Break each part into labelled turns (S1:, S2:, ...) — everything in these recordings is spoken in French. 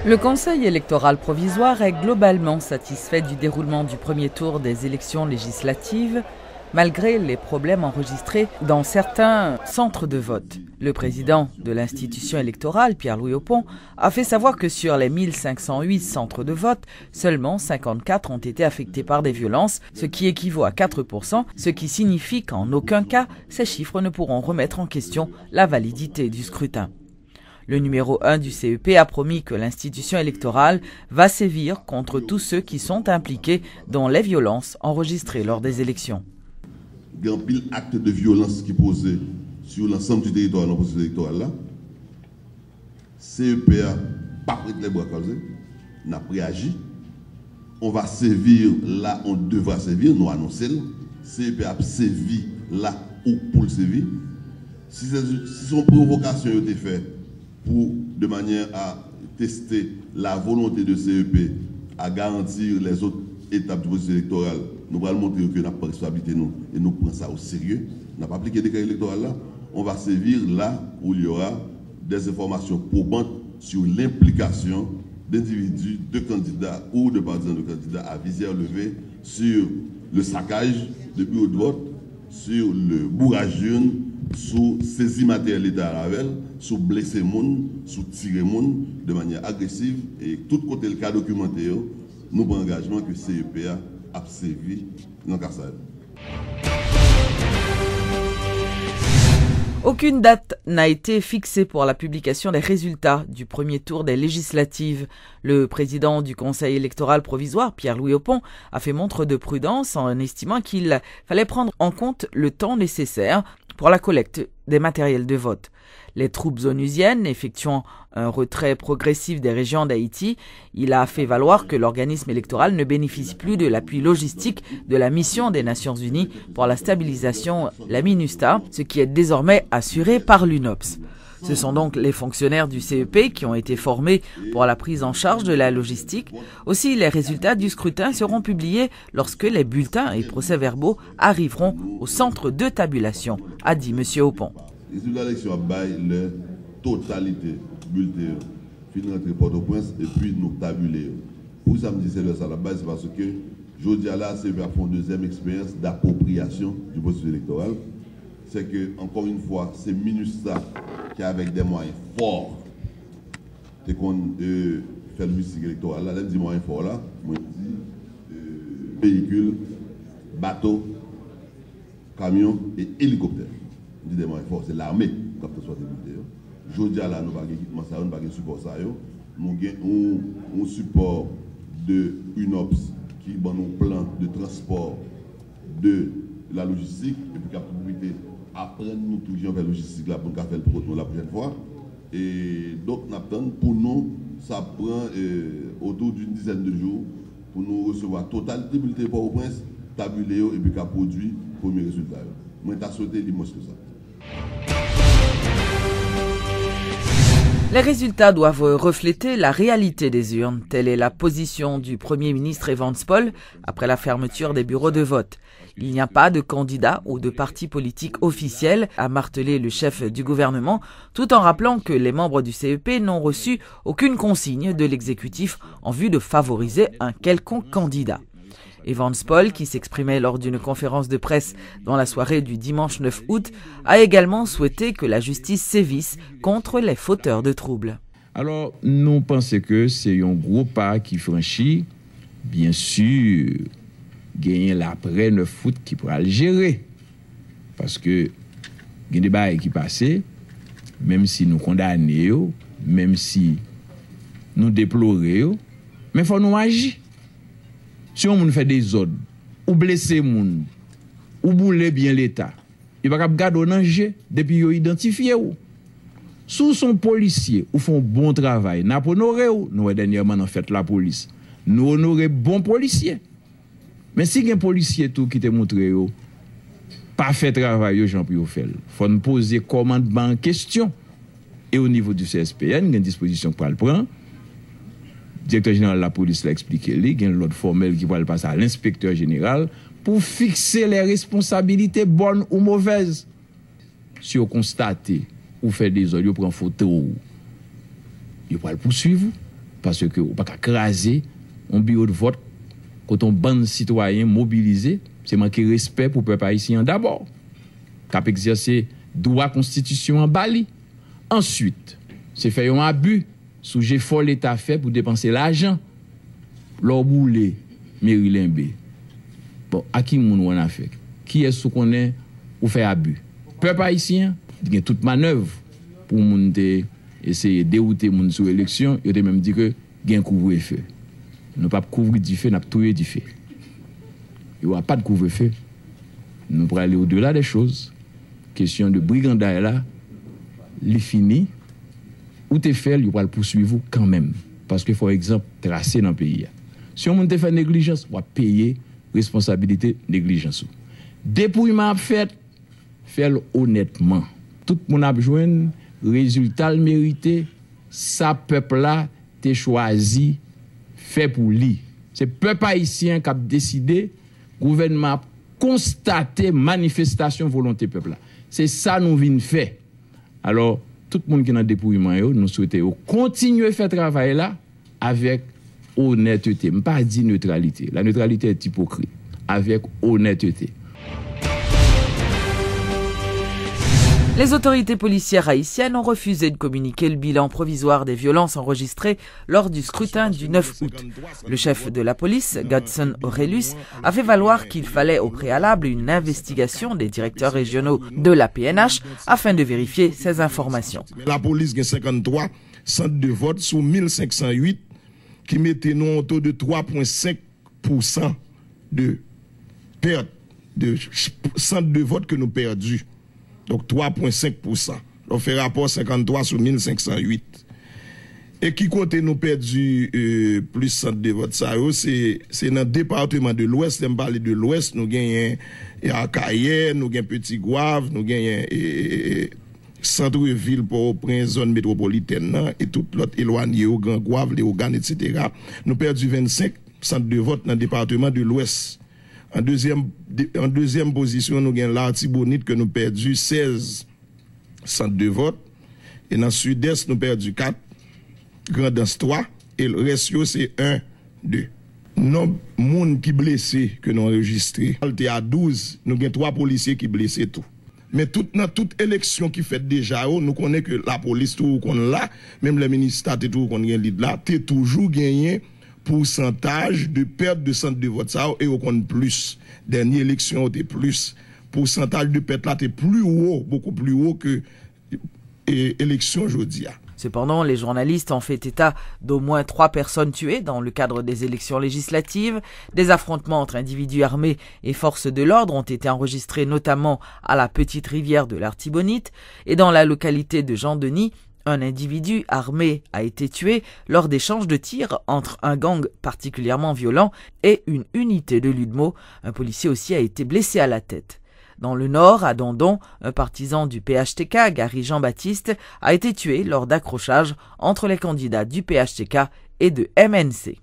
S1: Le Conseil électoral provisoire est globalement satisfait du déroulement du premier tour des élections législatives, malgré les problèmes enregistrés dans certains centres de vote. Le président de l'institution électorale, Pierre-Louis Aupon, a fait savoir que sur les 1508 centres de vote, seulement 54 ont été affectés par des violences, ce qui équivaut à 4%, ce qui signifie qu'en aucun cas, ces chiffres ne pourront remettre en question la validité du scrutin. Le numéro 1 du CEP a promis que l'institution électorale va sévir contre tous ceux qui sont impliqués dans les violences enregistrées lors des élections.
S2: Il y a un pile acte de violence qui posé sur l'ensemble du territoire dans le processus électoral là. CEP a pas pris les bois causés, n'a réagi. On va sévir là, on devra sévir, nous annoncer. CEP a sévi là où pour le sévir. Si son provocation a été faite de manière à tester la volonté de CEP à garantir les autres étapes du processus électoral, nous allons montrer que nous n'avons pas de responsabilité et nous prenons ça au sérieux. Nous n'avons pas appliqué le décret électoral là. On va sévir là où il y aura des informations probantes sur l'implication d'individus, de candidats ou de partisans de candidats à visière levée sur le saccage de bureaux de vote, sur le bourrage d'urnes, sous saisie matérielle d'État à Ravel, sous blessé moun, sous tiré moun de manière agressive et tout côté le cas documenté, nous prenons engagement que CEPA a sévi dans le cas.
S1: Aucune date n'a été fixée pour la publication des résultats du premier tour des législatives. Le président du Conseil électoral provisoire, Pierre-Louis Aupon, a fait montre de prudence en estimant qu'il fallait prendre en compte le temps nécessaire pour la collecte des matériels de vote. Les troupes onusiennes effectuant un retrait progressif des régions d'Haïti, il a fait valoir que l'organisme électoral ne bénéficie plus de l'appui logistique de la mission des Nations Unies pour la stabilisation, la MINUSTAH, ce qui est désormais assuré par l'UNOPS. Ce sont donc les fonctionnaires du CEP qui ont été formés pour la prise en charge de la logistique. Aussi, les résultats du scrutin seront publiés lorsque les bulletins et procès-verbaux arriveront au centre de tabulation, a dit M. Aupon.
S2: Les résultats de l'élection baillent la totalité bulletin fin rentrée Port-au-Prince et puis nous tabuler. Pour ça, me dit c'est la base parce que je dis là, c'est pour une deuxième expérience d'appropriation du processus électoral. C'est que, encore une fois, c'est MINUSTAH qui, avec des moyens forts, fait le logistique électoral. Là, les moyens forts là, moi je dis véhicules, bateaux, camions et hélicoptères. Je dis des moyens forts, c'est l'armée qui a besoin de militaires. Je dis là, nous n'avons pas d'équipement, nous n'avons pas de support. Nous avons un support de UNOPS qui a un plan de transport de la logistique et puis qui a possibilité apprendre nous toujours faire logistique là pour faire le proton la prochaine fois. Et donc pour nous ça prend autour d'une dizaine de jours pour nous recevoir total débilité pour au prince tabuler et puis qu'a produit premier résultat. Moi t'as souhaité moins que ça.
S1: Les résultats doivent refléter la réalité des urnes. Telle est la position du Premier ministre Evans Paul après la fermeture des bureaux de vote. Il n'y a pas de candidat ou de parti politique officiel, a martelé le chef du gouvernement, tout en rappelant que les membres du CEP n'ont reçu aucune consigne de l'exécutif en vue de favoriser un quelconque candidat. Evans Paul, qui s'exprimait lors d'une conférence de presse dans la soirée du dimanche 9 août, a également souhaité que la justice sévisse contre les fauteurs de troubles.
S3: Alors, nous pensons que c'est un gros pas qui franchit, bien sûr, gagner l'après 9 août qui pourra le gérer. Parce que, il y a des débats qui passent, même si nous condamnons, même si nous déplorons, mais il faut nous agir. Si on fait des ordres, ou blesser moun, ou bouler bien l'État, il va pas garder au danger depuis qu'ils identifié ou. Sous son policier ou font bon travail, n'a pas honoré ou, nous dernièrement en fait la police. Nous honorer bon policier. Mais si un policier tout qui te montre yo pas fait travail Jean pour faire, faut nous poser commandement en question. Et au niveau du CSPN, il y a une disposition pour le prendre. Le directeur général de la police l'a expliqué, il y a l'ordre formel qui va le passer à l'inspecteur général pour fixer les responsabilités bonnes ou mauvaises. Si vous constatez ou fait des ordres, vous prenez photo, vous pouvez le poursuivre. parce que on pas craser un bureau de vote quand on bande citoyen mobilisé, c'est manquer respect pour le peuple haïtien d'abord. Cap exercer droit constitution en Bali. Ensuite, c'est faire un abus sous l'effort l'État fait pour dépenser l'argent. L'or boulé, Mairie Limbé. Bon, à qui on a fait? Qui est-ce qu'on est ou fait abus? Peuple haïtien, il y a toute manœuvre pour essayer de dérouter mon sous élection. Il a même dit que il y a un couvre-feu. Nous ne pouvons pas couvrir du feu, nous pouvons tuer du feu. Il n'y aura pas de couvre-feu. Nous pourrons aller au-delà des choses. Question de brigandage là, il fini. Ou tu fait, il va le poursuivre quand même. Parce que, par exemple, tracer dans le pays. Si on fait négligence, on va payer responsabilité négligence. Dépouillement fait honnêtement. Tout le monde a besoin résultat mérité. Ça peuple là t'es choisi fait pour lui. C'est peuple haïtien qui a décidé, gouvernement a constaté manifestation volonté peuple là. C'est ça nous venons faire. Alors tout le monde qui est dans le dépouillement, nous souhaitons continuer à faire travail là avec honnêteté. Je ne pas dire neutralité. La neutralité est hypocrite. Avec honnêteté.
S1: Les autorités policières haïtiennes ont refusé de communiquer le bilan provisoire des violences enregistrées lors du scrutin du 9 août. Le chef de la police, Godson Aurelius, a fait valoir qu'il fallait au préalable une investigation des directeurs régionaux de la PNH afin de vérifier ces informations.
S4: La police a 53 centres de vote sur 1508 qui mettait nous un taux de 3,5% de perte de centres de vote que nous perdus. Donc 3,5%. On fait rapport 53 sur 1508. Et qui compte nous perdu plus centre de vote ça, c'est dans le département de l'Ouest, on parle de l'Ouest, nous gagnons Akaye, nous gagnons Petit Gouave, nous gagnons centre-ville pour Prince, zone métropolitaine, et tout l'autre éloigné au Grand Gouave, les Ogan, etc. Nous perdu 25 centres de vote dans le département de l'Ouest. En deuxième position, nous avons l'Artibonite que nous perdu 16 centres de vote. Et dans le sud-est, nous perdu 4, Grand'Anse 3, et le reste, c'est 1, 2. Non, monde qui blessé que nous enregistré. À 12, nous avons 3 policiers qui blessés tout. Mais dans toute élection qui fait déjà, nous connaissons que la police, tout qu'on là, même le ministère, tout qu'on gagne là, t'es toujours gagné pourcentage de perte de centre de vote ça et au compte plus. Dernière élection était plus. Pourcentage de perte là était plus haut, beaucoup plus haut que élection aujourd'hui.
S1: Cependant, les journalistes ont fait état d'au moins 3 personnes tuées dans le cadre des élections législatives. Des affrontements entre individus armés et forces de l'ordre ont été enregistrés notamment à la petite rivière de l'Artibonite et dans la localité de Jean-Denis. Un individu armé a été tué lors d'échanges de tirs entre un gang particulièrement violent et une unité de l'UDMO. Un policier aussi a été blessé à la tête. Dans le nord, à Dondon, un partisan du PHTK, Gary Jean-Baptiste, a été tué lors d'accrochages entre les candidats du PHTK et de MNC.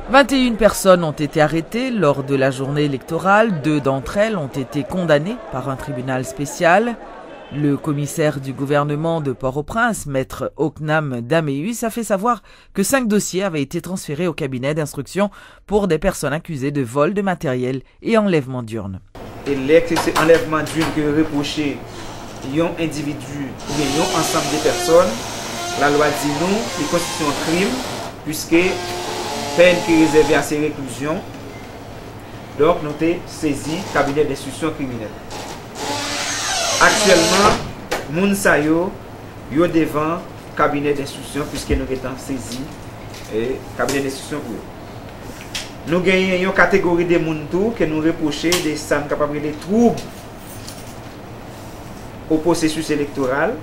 S1: 21 personnes ont été arrêtées lors de la journée électorale. 2 d'entre elles ont été condamnées par un tribunal spécial. Le commissaire du gouvernement de Port-au-Prince, maître Oknam Dameus, a fait savoir que 5 dossiers avaient été transférés au cabinet d'instruction pour des personnes accusées de vol de matériel et enlèvement d'urnes.
S5: Et c'est enlèvement d'urnes que reproché un individu ou un ensemble de personnes, la loi dit non, il constitue un crime puisque peine qui est réservée à ces réclusions. Donc, nous avons saisi le cabinet d'instruction criminelle. Actuellement, Mounsa yo devant le cabinet d'instruction puisque nous avons saisi le cabinet d'instruction pour eux. Nous avons une catégorie de gens que nous reprochons des sommes capables de troubles au processus électoral.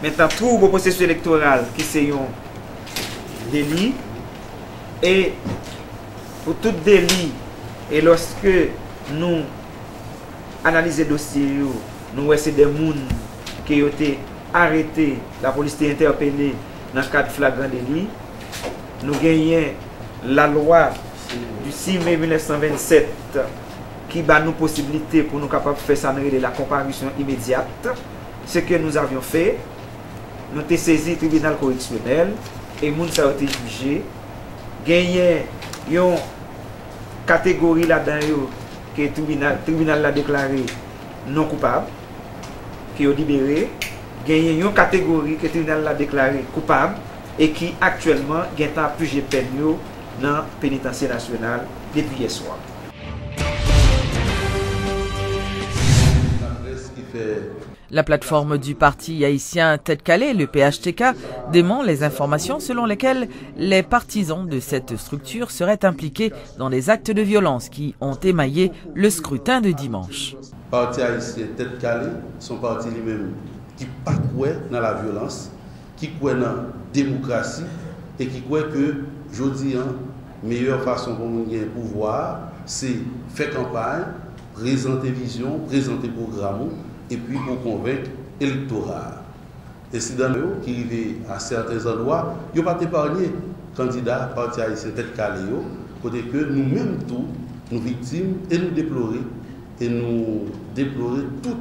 S5: Maintenant, troubles au processus électoral qui c'est un délit. Et pour tout délit, et lorsque nous analysons le dossier, nous voyons des gens qui ont été arrêtés, la police a été interpellée dans le cadre de flagrant délit. Nous gagnons la loi du 6 mai 1927 qui bat nous possibilité pour nous capables de faire ça de la comparution immédiate. ce que nous avions fait, nous avons saisi le tribunal correctionnel et nous avons été jugés. Gagné une catégorie là-dedans que le tribunal a déclaré non coupable, qui est libéré. Gagné une catégorie que le tribunal a déclaré coupable et qui actuellement est en plus peine dans le pénitencier national depuis hier soir.
S1: La plateforme du parti haïtien Tête Calée, le PHTK, dément les informations selon lesquelles les partisans de cette structure seraient impliqués dans les actes de violence qui ont émaillé le scrutin de dimanche.
S6: Le parti haïtien Tête Calée, son parti lui-même, qui pas croit dans la violence, qui croit dans la démocratie et qui croit que, je dis, la meilleure façon pour nous gagner pouvoir, c'est faire campagne, présenter vision, présenter programme, et puis pour convaincre l'électorat. Et si dans le qui arrive à certains endroits, il n'y a pas épargné candidat parti haïtien Tête Calée, côté que nous-mêmes tous, nous victimes, et nous déplorer tous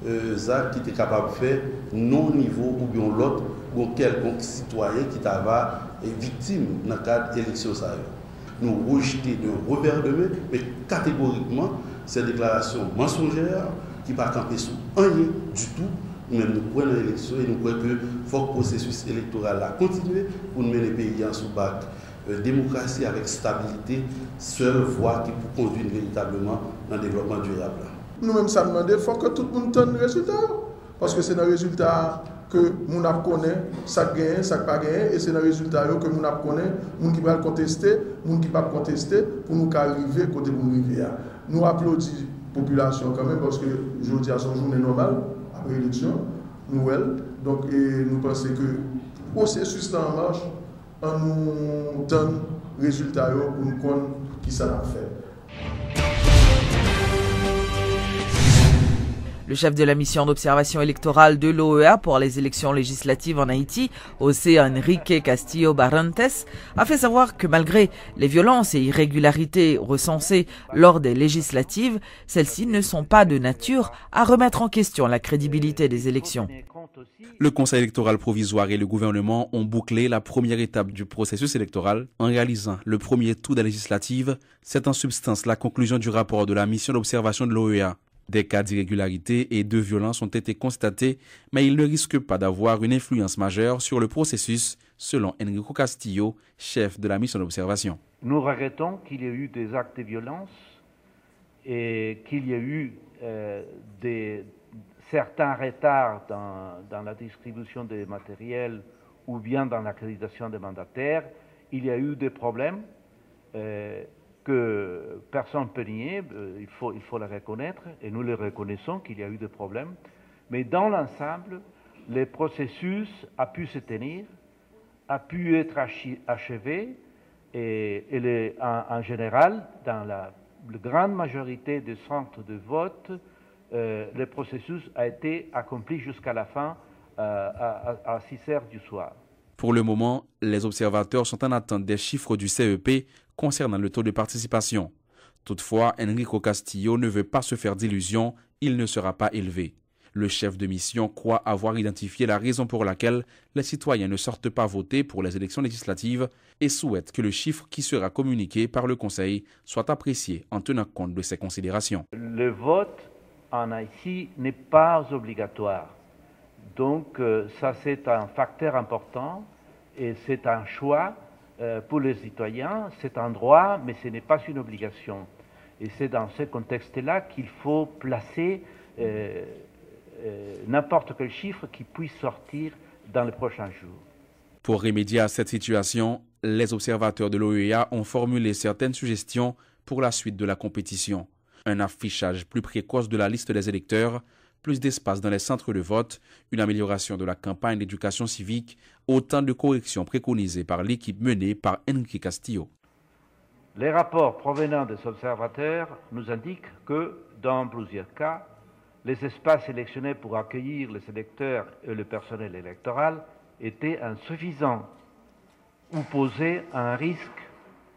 S6: les actes qui étaient capables de faire non niveau ou bien l'autre, ou quelconque citoyen qui était victime dans le cadre de l'élection. Nous rejetons d'un revers de main, mais catégoriquement, ces déclarations mensongères qui ne pas camper sur rien du tout. Nous-mêmes, nous prenons l'élection et nous croyons qu'il faut que le processus électoral continue pour nous mener le pays en sous-bac. Démocratie avec stabilité, seule voie qui peut conduire véritablement dans le développement durable.
S7: Nous-mêmes, ça demande, il faut que tout le monde donne le résultat. Parce que c'est dans le résultat que nous connaissons, ça gagne, ça pas gagné, et c'est dans le résultat que nous connaissons, nous qui va contester, nous qui ne pas contester, pour nous arriver côté pour nous arriver. Nous applaudissons la population quand même, parce que aujourd'hui, à son journée normale, après l'élection, nouvelle. Donc, et nous pensons que le processus est en marche, on nous donne le résultat pour nous connaître qui ça a fait.
S1: Le chef de la mission d'observation électorale de l'OEA pour les élections législatives en Haïti, José Enrique Castillo Barrantes, a fait savoir que malgré les violences et irrégularités recensées lors des législatives, celles-ci ne sont pas de nature à remettre en question la crédibilité des élections.
S8: Le Conseil électoral provisoire et le gouvernement ont bouclé la première étape du processus électoral en réalisant le premier tour des législatives. C'est en substance la conclusion du rapport de la mission d'observation de l'OEA. Des cas d'irrégularité et de violence ont été constatés, mais ils ne risquent pas d'avoir une influence majeure sur le processus, selon Enrico Castillo, chef de la mission d'observation.
S9: Nous regrettons qu'il y ait eu des actes de violence et qu'il y ait eu certains retards dans la distribution des matériels ou bien dans l'accréditation des mandataires. Il y a eu des problèmes que personne ne peut nier, il faut le reconnaître, et nous le reconnaissons qu'il y a eu des problèmes. Mais dans l'ensemble, le processus a pu se tenir, a pu être achevé, et en général, dans la grande majorité des centres de vote, le processus a été accompli jusqu'à la fin, à 6 heures du soir.
S8: Pour le moment, les observateurs sont en attente des chiffres du CEP concernant le taux de participation. Toutefois, Enrico Castillo ne veut pas se faire d'illusions, il ne sera pas élevé. Le chef de mission croit avoir identifié la raison pour laquelle les citoyens ne sortent pas voter pour les élections législatives et souhaite que le chiffre qui sera communiqué par le Conseil soit apprécié en tenant compte de ces considérations.
S9: Le vote en Haïti n'est pas obligatoire. Donc ça c'est un facteur important et c'est un choix pour les citoyens, c'est un droit mais ce n'est pas une obligation. Et c'est dans ce contexte-là qu'il faut placer n'importe quel chiffre qui puisse sortir dans les prochains jours.
S8: Pour remédier à cette situation, les observateurs de l'OEA ont formulé certaines suggestions pour la suite de la compétition. Un affichage plus précoce de la liste des électeurs, plus d'espace dans les centres de vote, une amélioration de la campagne d'éducation civique, autant de corrections préconisées par l'équipe menée par Enrique Castillo.
S9: Les rapports provenant des observateurs nous indiquent que, dans plusieurs cas, les espaces sélectionnés pour accueillir les électeurs et le personnel électoral étaient insuffisants ou posaient un risque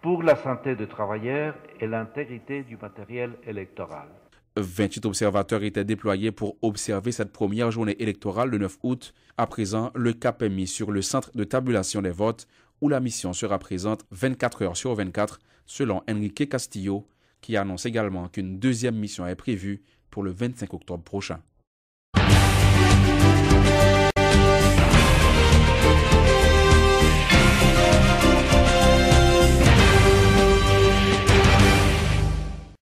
S9: pour la santé des travailleurs et l'intégrité du matériel électoral.
S8: 28 observateurs étaient déployés pour observer cette première journée électorale le 9 août. À présent, le cap est mis sur le centre de tabulation des votes où la mission sera présente 24 heures sur 24 selon Enrique Castillo, qui annonce également qu'une deuxième mission est prévue pour le 25 octobre prochain.